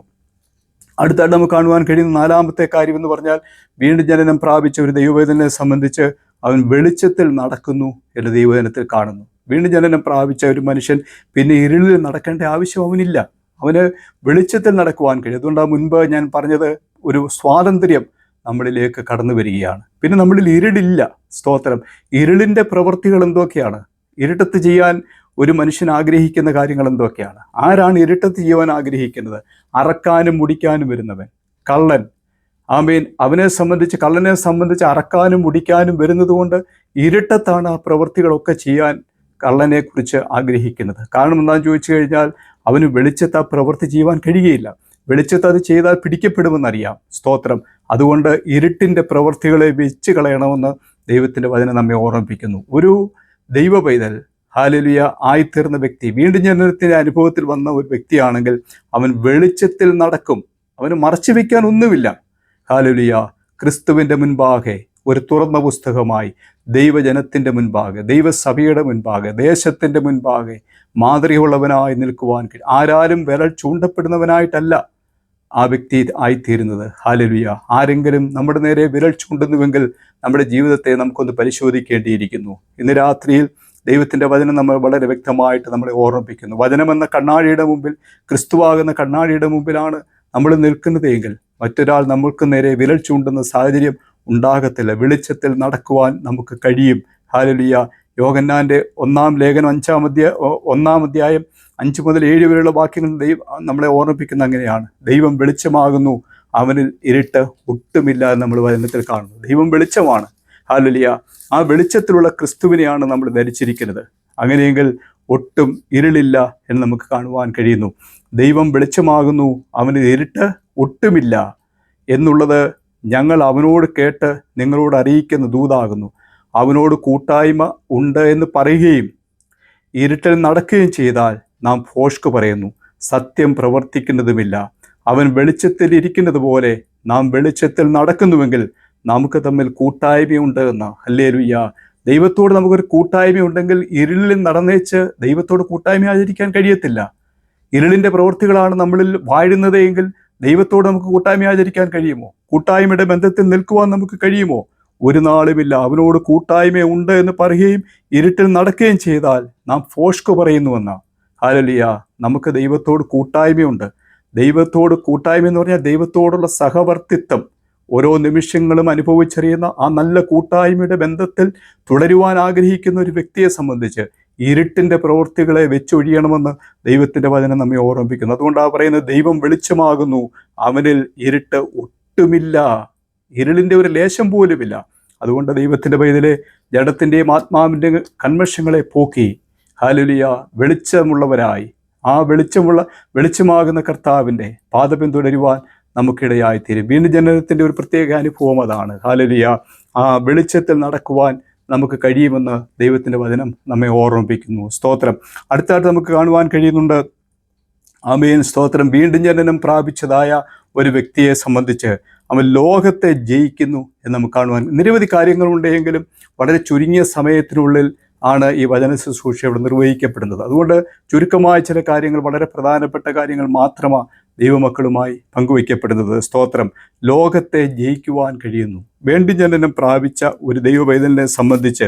Speaker 1: അടുത്തായിട്ട് നമുക്ക് കാണുവാൻ കഴിയുന്ന 4-ാമത്തെ കാര്യം എന്ന് പറഞ്ഞാൽ, വീണ്ടും ജനനം പ്രാപിച്ച ഒരു ദൈവവേദനെ സംബന്ധിച്ച് അവൻ വെളിച്ചത്തിൽ നടക്കുന്നു എന്ന് ദൈവവചനത്തിൽ കാണുന്നു. വീണ്ടും ജനനം പ്രാപിച്ച ഒരു മനുഷ്യൻ പിന്നെ ഇരുളിൽ നടക്കേണ്ട ആവശ്യം അവനില്ല. അവന് വെളിച്ചത്തിൽ നടക്കുവാൻ കഴിയും. അതുകൊണ്ടാണ് മുൻപ് ഞാൻ പറഞ്ഞത്, ഒരു സ്വാതന്ത്ര്യം നമ്മളിലേക്ക് കടന്നു വരികയാണ്. പിന്നെ നമ്മളിൽ ഇരുളില്ല. സ്തോത്രം. ഇരുളിൻ്റെ പ്രവൃത്തികൾ എന്തൊക്കെയാണ്? ഇരുട്ടത്ത് ചെയ്യാൻ ഒരു മനുഷ്യൻ ആഗ്രഹിക്കുന്ന കാര്യങ്ങൾ എന്തൊക്കെയാണ്? ആരാണ് ഇരുട്ടത്ത് ചെയ്യുവാൻ ആഗ്രഹിക്കുന്നത്? അറക്കാനും മുടിക്കാനും വരുന്നവൻ, കള്ളൻ. അവനെ സംബന്ധിച്ച്, കള്ളനെ സംബന്ധിച്ച് അറക്കാനും മുടിക്കാനും വരുന്നത് കൊണ്ട് ഇരുട്ടത്താണ് ആ പ്രവൃത്തികളൊക്കെ ചെയ്യാൻ കള്ളനെക്കുറിച്ച് ആഗ്രഹിക്കുന്നത്. കാരണം എന്താണെന്ന് ചോദിച്ചു കഴിഞ്ഞാൽ, അവന് വെളിച്ചത്ത് ആ പ്രവൃത്തി ചെയ്യുവാൻ കഴിയുകയില്ല. വെളിച്ചത്ത് അത് ചെയ്താൽ പിടിക്കപ്പെടുമെന്നറിയാം. സ്തോത്രം. അതുകൊണ്ട് ഇരുട്ടിൻ്റെ പ്രവൃത്തികളെ വെച്ച് കളയണമെന്ന് ദൈവത്തിൻ്റെ വചനം നമ്മെ ഓർമ്മിപ്പിക്കുന്നു. ഒരു ദൈവ പൈതൽ ഹല്ലേലൂയ ആയിത്തീർന്ന വ്യക്തി, വീണ്ടും ജനനത്തിൻ്റെ അനുഭവത്തിൽ വന്ന ഒരു വ്യക്തിയാണെങ്കിൽ അവൻ വെളിച്ചത്തിൽ നടക്കും. അവന് മറച്ചു വയ്ക്കാൻ ഒന്നുമില്ല. ഹല്ലേലൂയ. ക്രിസ്തുവിൻ്റെ മുൻപാകെ ഒരു തുറന്ന പുസ്തകമായി ദൈവജനത്തിൻ്റെ മുൻപാകെ, ദൈവസഭയുടെ മുൻപാകെ, ദേശത്തിൻ്റെ മുൻപാകെ മാതൃകയുള്ളവനായി നിൽക്കുവാൻ കഴിയും. ആരാലും വിരൽ ചൂണ്ടപ്പെടുന്നവനായിട്ടല്ല ആ വ്യക്തി ആയിത്തീരുന്നത്. ഹല്ലേലൂയ. ആരെങ്കിലും നമ്മുടെ നേരെ വിരൽ ചൂണ്ടുന്നുവെങ്കിൽ നമ്മുടെ ജീവിതത്തെ നമുക്കൊന്ന് പരിശോധിക്കേണ്ടിയിരിക്കുന്നു. ഇന്ന് രാത്രിയിൽ ദൈവത്തിൻ്റെ വചനം നമ്മൾ വളരെ വ്യക്തമായിട്ട് നമ്മളെ ഓർമ്മിപ്പിക്കുന്നു. വചനമെന്ന കണ്ണാടിയുടെ മുമ്പിൽ, ക്രിസ്തുവാകുന്ന കണ്ണാടിയുടെ മുമ്പിലാണ് നമ്മൾ നിൽക്കുന്നത് എങ്കിൽ മറ്റൊരാൾ നമ്മൾക്ക് നേരെ വിരൽ ചൂണ്ടുന്ന സാഹചര്യം ഉണ്ടാകത്തില്ല. വെളിച്ചത്തിൽ നടക്കുവാൻ നമുക്ക് കഴിയും. ഹല്ലേലൂയ. യോഹന്നാൻ്റെ 1-ാം ലേഖനം 1-ാം അധ്യായം 5 മുതൽ 7 വരെയുള്ള വാക്യങ്ങൾ നമ്മളെ ഓർമ്മിപ്പിക്കുന്ന അങ്ങനെയാണ്. ദൈവം വെളിച്ചമാകുന്നു, അവനിൽ ഇരുട്ട് ഒട്ടുമില്ല എന്ന് നമ്മൾ വചനത്തിൽ കാണുന്നു. ദൈവം വെളിച്ചമാണ്. ഹല്ലേലൂയ. ആ വെളിച്ചത്തിലുള്ള ക്രിസ്തുവിനെയാണ് നമ്മൾ ധരിച്ചിരിക്കുന്നത്. അങ്ങനെയെങ്കിൽ ഒട്ടും ഇരുളില്ല എന്ന് നമുക്ക് കാണുവാൻ കഴിയുന്നു. ദൈവം വെളിച്ചമാകുന്നു, അവന് ഇരുട്ട് ഒട്ടുമില്ല എന്നുള്ളത് ഞങ്ങൾ അവനോട് കേട്ട് നിങ്ങളോട് അറിയിക്കുന്ന ദൂതാകുന്നു. അവനോട് കൂട്ടായ്മ ഉണ്ട് എന്ന് പറയുകയും ഇരുട്ടിൽ നടക്കുകയും ചെയ്താൽ നാം ഭോഷ്ക് പറയുന്നു, സത്യം പ്രവർത്തിക്കുന്നതുമില്ല. അവൻ വെളിച്ചത്തിൽ ഇരിക്കുന്നത് പോലെ നാം വെളിച്ചത്തിൽ നടക്കുന്നുവെങ്കിൽ നമുക്ക് തമ്മിൽ കൂട്ടായ്മയുണ്ട് എന്ന്. ഹല്ലേലൂയ. ദൈവത്തോട് നമുക്കൊരു കൂട്ടായ്മയുണ്ടെങ്കിൽ ഇരുളിൽ നടന്നേച്ച് ദൈവത്തോട് കൂട്ടായ്മ ആചരിക്കാൻ കഴിയത്തില്ല. ഇരുളിൻ്റെ പ്രവൃത്തികളാണ് നമ്മളിൽ വാഴുന്നത് എങ്കിൽ ദൈവത്തോട് നമുക്ക് കൂട്ടായ്മ ആചരിക്കാൻ കഴിയുമോ? കൂട്ടായ്മയുടെ ബന്ധത്തിൽ നിൽക്കുവാൻ നമുക്ക് കഴിയുമോ? ഒരു നാളുമില്ല. അവനോട് കൂട്ടായ്മ ഉണ്ട് എന്ന് പറയുകയും ഇരുട്ടിൽ നടക്കുകയും ചെയ്താൽ നാം ഫോഷ്ക് പറയുന്നുവെന്ന. ഹല്ലേലൂയ. നമുക്ക് ദൈവത്തോട് കൂട്ടായ്മയുണ്ട്. ദൈവത്തോട് കൂട്ടായ്മ എന്ന് പറഞ്ഞാൽ ദൈവത്തോടുള്ള സഹവർത്തിത്വം. ഓരോ നിമിഷങ്ങളും അനുഭവിച്ചറിയുന്ന ആ നല്ല കൂട്ടായ്മയുടെ ബന്ധത്തിൽ തുടരുവാൻ ആഗ്രഹിക്കുന്ന ഒരു വ്യക്തിയെ സംബന്ധിച്ച് ഇരുട്ടിൻ്റെ പ്രവൃത്തികളെ വെച്ചൊഴിയണമെന്ന് ദൈവത്തിൻ്റെ വചനം നമ്മെ ഓർമ്മിപ്പിക്കുന്നു. അതുകൊണ്ടാണ് പറയുന്നത്, ദൈവം വെളിച്ചമാകുന്നു, അവനിൽ ഇരുട്ട് ഒട്ടുമില്ല. ഇരുളിൻ്റെ ഒരു ലേശം പോലുമില്ല. അതുകൊണ്ട് ദൈവത്തിൻ്റെ പൈതലെ ജഡത്തിൻ്റെയും ആത്മാവിൻ്റെയും കന്മഷങ്ങളെ പോക്കി ഹല്ലേലൂയ വെളിച്ചമുള്ളവരായി ആ വെളിച്ചമാകുന്ന കർത്താവിൻ്റെ പാത പിന്തുടരുവാൻ നമുക്കിടയായിത്തീരും. വീണ്ടും ജനനത്തിൻ്റെ ഒരു പ്രത്യേക അനുഭവം അതാണ്. ഹല്ലേലൂയ. ആ വെളിച്ചത്തിൽ നടക്കുവാൻ നമുക്ക് കഴിയുമെന്ന് ദൈവത്തിൻ്റെ വചനം നമ്മെ ഓർമ്മിപ്പിക്കുന്നു. സ്തോത്രം. അടുത്തായിട്ട് നമുക്ക് കാണുവാൻ കഴിയുന്നുണ്ട്. ആമേൻ, സ്തോത്രം. വീണ്ടും ജനനം പ്രാപിച്ചതായ ഒരു വ്യക്തിയെ സംബന്ധിച്ച് അവൻ ലോകത്തെ ജയിക്കുന്നു എന്ന് നമുക്ക് കാണുവാൻ നിരവധി കാര്യങ്ങളുണ്ടെങ്കിലും വളരെ ചുരുങ്ങിയ സമയത്തിനുള്ളിൽ ആണ് ഈ വചന ശുശ്രൂഷ ഇവിടെ നിർവഹിക്കപ്പെടുന്നത്. അതുകൊണ്ട് ചുരുക്കമായ ചില കാര്യങ്ങൾ, വളരെ പ്രധാനപ്പെട്ട കാര്യങ്ങൾ മാത്രമാണ് ദൈവമക്കളുമായി പങ്കുവയ്ക്കപ്പെടുന്നത്. സ്തോത്രം. ലോകത്തെ ജയിക്കുവാൻ കഴിയുന്നു. വീണ്ടും ജനനം പ്രാപിച്ച ഒരു ദൈവപൈതലിനെ സംബന്ധിച്ച്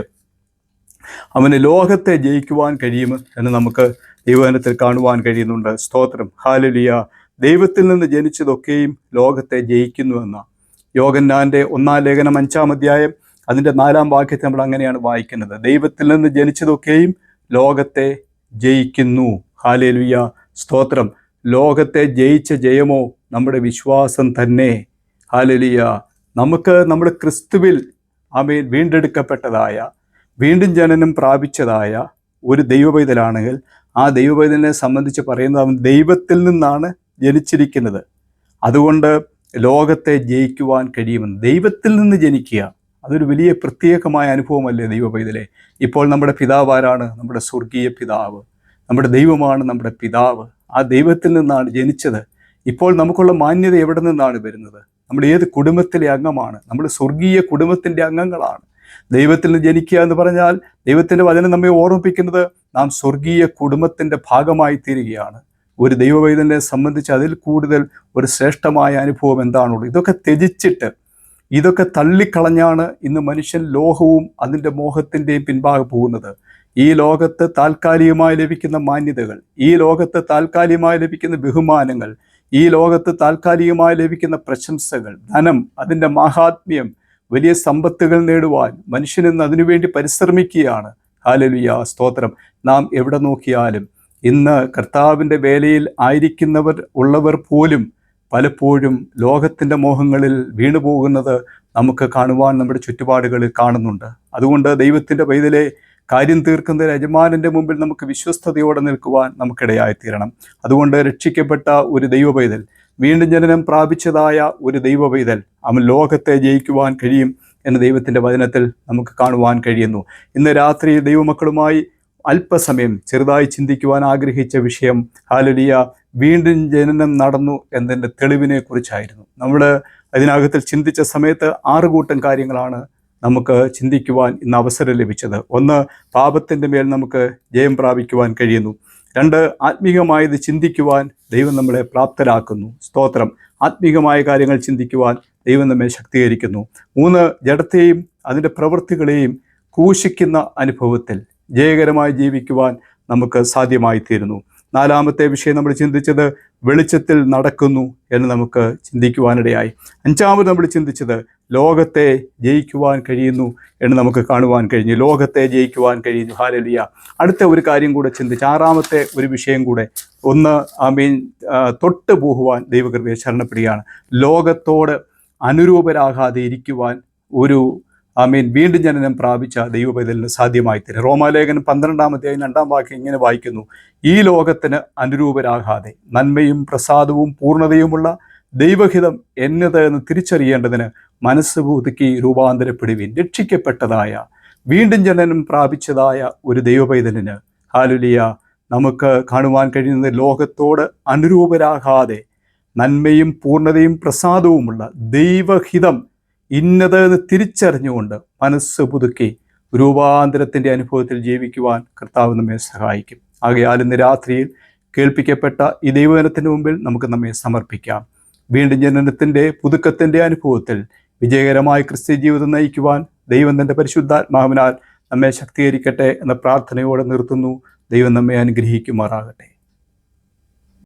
Speaker 1: അവന് ലോകത്തെ ജയിക്കുവാൻ കഴിയും എന്ന് നമുക്ക് ദൈവവചനത്തിൽ കാണുവാൻ കഴിയുന്നുണ്ട്. സ്തോത്രം. ഹല്ലേലൂയ. ദൈവത്തിൽ നിന്ന് ജനിച്ചതൊക്കെയും ലോകത്തെ ജയിക്കുന്നുവെന്ന യോഹന്നാൻ്റെ 1-ാം ലേഖനം 5-ാം അധ്യായം അതിൻ്റെ 4-ാം വാക്യത്തിൽ നമ്മൾ അങ്ങനെയാണ് വായിക്കുന്നത്. ദൈവത്തിൽ നിന്ന് ജനിച്ചതൊക്കെയും ലോകത്തെ ജയിക്കുന്നു. ഹല്ലേലൂയ. സ്തോത്രം. ലോകത്തെ ജയിച്ച ജയമോ നമ്മുടെ വിശ്വാസം തന്നെ. ഹല്ലേലൂയ. നമ്മൾ ക്രിസ്തുവിൽ ആമേൻ വീണ്ടെടുക്കപ്പെട്ടതായ, വീണ്ടും ജനനം പ്രാപിച്ചതായ ഒരു ദൈവപൈതലാണെങ്കിൽ ആ ദൈവപൈതലിനെ സംബന്ധിച്ച് പറയുന്നത് അവൻ ദൈവത്തിൽ നിന്നാണ് ജനിച്ചിരിക്കുന്നത്. അതുകൊണ്ട് ലോകത്തെ ജയിക്കുവാൻ കഴിയുമെന്ന്. ദൈവത്തിൽ നിന്ന് ജനിക്കുക അതൊരു വലിയ പ്രത്യേകമായ അനുഭവമല്ലേ ദൈവപൈതലെ? ഇപ്പോൾ നമ്മുടെ പിതാവ് ആരാണ്? നമ്മുടെ സ്വർഗീയ പിതാവ്. നമ്മുടെ ദൈവമാണ് നമ്മുടെ പിതാവ്. ആ ദൈവത്തിൽ നിന്നാണ് ജനിച്ചത്. ഇപ്പോൾ നമുക്കുള്ള മാന്യത എവിടെ നിന്നാണ് വരുന്നത്? നമ്മൾ ഏത് കുടുംബത്തിലെ അംഗമാണ്? നമ്മൾ സ്വർഗീയ കുടുംബത്തിൻ്റെ അംഗങ്ങളാണ്. ദൈവത്തിൽ നിന്ന് ജനിക്കുക എന്ന് പറഞ്ഞാൽ ദൈവത്തിൻ്റെ വചനം നമ്മെ ഓർമ്മിപ്പിക്കുന്നത് നാം സ്വർഗീയ കുടുംബത്തിൻ്റെ ഭാഗമായി തീരുകയാണ്. ഒരു ദൈവപൈതലിനെ സംബന്ധിച്ച് അതിൽ കൂടുതൽ ഒരു ശ്രേഷ്ഠമായ അനുഭവം എന്താണുള്ളത്? ഇതൊക്കെ ത്യജിച്ചിട്ട്, ഇതൊക്കെ തള്ളിക്കളഞ്ഞാണ് ഇന്ന് മനുഷ്യൻ ലോകവും അതിൻ്റെ മോഹത്തിൻ്റെയും പിൻഭാഗം പോകുന്നത്. ഈ ലോകത്ത് താൽക്കാലികമായി ലഭിക്കുന്ന മാന്യതകൾ, ഈ ലോകത്ത് താൽക്കാലികമായി ലഭിക്കുന്ന ബഹുമാനങ്ങൾ, ഈ ലോകത്ത് താൽക്കാലികമായി ലഭിക്കുന്ന പ്രശംസകൾ, ധനം, അതിൻ്റെ മാഹാത്മ്യം, വലിയ സമ്പത്തുകൾ നേടുവാൻ മനുഷ്യനിന്ന് അതിനുവേണ്ടി പരിശ്രമിക്കുകയാണ്. ഹല്ലേലൂയ. സ്തോത്രം. നാം എവിടെ നോക്കിയാലും ഇന്ന് കർത്താവിൻ്റെ വേലയിൽ ഉള്ളവർ പോലും പലപ്പോഴും ലോകത്തിൻ്റെ മോഹങ്ങളിൽ വീണുപോകുന്നത് നമുക്ക് കാണുവാൻ നമ്മുടെ ചുറ്റുപാടുകളിൽ കാണുന്നുണ്ട്. അതുകൊണ്ട് ദൈവത്തിൻ്റെ പൈതലെ കാര്യം തീർക്കുന്ന യജമാനൻ്റെ മുമ്പിൽ നമുക്ക് വിശ്വസ്തയോടെ നിൽക്കുവാൻ നമുക്കിടയായിത്തീരണം. അതുകൊണ്ട് രക്ഷിക്കപ്പെട്ട ഒരു ദൈവപൈതൽ, വീണ്ടും ജനനം പ്രാപിച്ചതായ ഒരു ദൈവപൈതൽ, അവൻ ലോകത്തെ ജയിക്കുവാൻ കഴിയും എന്ന് ദൈവത്തിൻ്റെ വചനത്തിൽ നമുക്ക് കാണുവാൻ കഴിയുന്നു. ഇന്ന് രാത്രി ദൈവമക്കളുമായി അല്പസമയം ചെറുതായി ചിന്തിക്കുവാൻ ആഗ്രഹിച്ച വിഷയം ഹല്ലേലൂയ വീണ്ടും ജനനം നടന്നു എന്നതിൻ്റെ തെളിവിനെ കുറിച്ചായിരുന്നു. നമ്മൾ അതിനകത്തിൽ ചിന്തിച്ച സമയത്ത് 6 കൂട്ടം കാര്യങ്ങളാണ് നമുക്ക് ചിന്തിക്കുവാൻ ഇന്ന് അവസരം ലഭിച്ചത്. 1, പാപത്തിൻ്റെ മേൽ നമുക്ക് ജയം പ്രാപിക്കുവാൻ കഴിയുന്നു. 2, ആത്മീകമായത് ചിന്തിക്കുവാൻ ദൈവം നമ്മളെ പ്രാപ്തരാക്കുന്നു. സ്തോത്രം. ആത്മീകമായ കാര്യങ്ങൾ ചിന്തിക്കുവാൻ ദൈവം നമ്മെ ശക്തീകരിക്കുന്നു. 3, ജഡത്തെയും അതിൻ്റെ പ്രവൃത്തികളെയും ക്രൂശിക്കുന്ന അനുഭവത്തിൽ ജയകരമായി ജീവിക്കുവാൻ നമുക്ക് സാധ്യമായി തീരുന്നു. 4-ാമത്തെ വിഷയം നമ്മൾ ചിന്തിച്ചത് വെളിച്ചത്തിൽ നടക്കുന്നു എന്ന് നമുക്ക് ചിന്തിക്കുവാനിടയായി. 5-ാമത് നമ്മൾ ചിന്തിച്ചത് ലോകത്തെ ജയിക്കുവാൻ കഴിയുന്നു എന്ന് നമുക്ക് കാണുവാൻ കഴിഞ്ഞു. ലോകത്തെ ജയിക്കുവാൻ കഴിയുന്നു. ഹല്ലേലൂയ. അടുത്ത ഒരു കാര്യം കൂടെ ചിന്തിച്ച് 6-ാമത്തെ ഒരു വിഷയം കൂടെ, 1 തൊട്ട് പോകുവാൻ ദൈവകൃപയെ ശരണപ്പെടുകയാണ്. ലോകത്തോട് അനുരൂപരാകാതെ ഇരിക്കുവാൻ ഒരു വീണ്ടും ജനനം പ്രാപിച്ച ദൈവപൈതലിന് സാധ്യമായി തരും. റോമാലേഖനം 12-ാം അധ്യായം 2-ാം വാക്യം ഇങ്ങനെ വായിക്കുന്നു: ഈ ലോകത്തിന് അനുരൂപരാകാതെ നന്മയും പ്രസാദവും പൂർണ്ണതയുമുള്ള ദൈവഹിതം എന്നത് എന്ന് തിരിച്ചറിയേണ്ടതിന് മനസ്സ് പുതുക്കി രൂപാന്തരപ്പെടുവിൻ. രക്ഷിക്കപ്പെട്ടതായ വീണ്ടും ജനനം പ്രാപിച്ചതായ ഒരു ദൈവപൈതലിന് ഹല്ലേലൂയ നമുക്ക് കാണുവാൻ കഴിയുന്നത് ലോകത്തോട് അനുരൂപരാകാതെ നന്മയും പൂർണ്ണതയും പ്രസാദവുമുള്ള ദൈവഹിതം ഇന്നത് എന്ന് തിരിച്ചറിഞ്ഞുകൊണ്ട് മനസ്സ് പുതുക്കി രൂപാന്തരത്തിൻ്റെ അനുഭവത്തിൽ ജീവിക്കുവാൻ കർത്താവ് നമ്മെ സഹായിക്കും. ആകയാൽ ഇന്ന് രാത്രിയിൽ കേൾപ്പിക്കപ്പെട്ട ഈ ദൈവജനത്തിന് മുമ്പിൽ നമുക്ക് നമ്മെ സമർപ്പിക്കാം. വീണ്ടും ജനനത്തിൻ്റെ പുതുക്കത്തിൻ്റെ അനുഭവത്തിൽ വിജയകരമായി ക്രിസ്ത്യ ജീവിതം നയിക്കുവാൻ ദൈവം തൻ്റെ പരിശുദ്ധാത്മാവിനാൽ നമ്മെ ശക്തീകരിക്കട്ടെ എന്ന പ്രാർത്ഥനയോടെ നിർത്തുന്നു. ദൈവം നമ്മെ അനുഗ്രഹിക്കുമാറാകട്ടെ.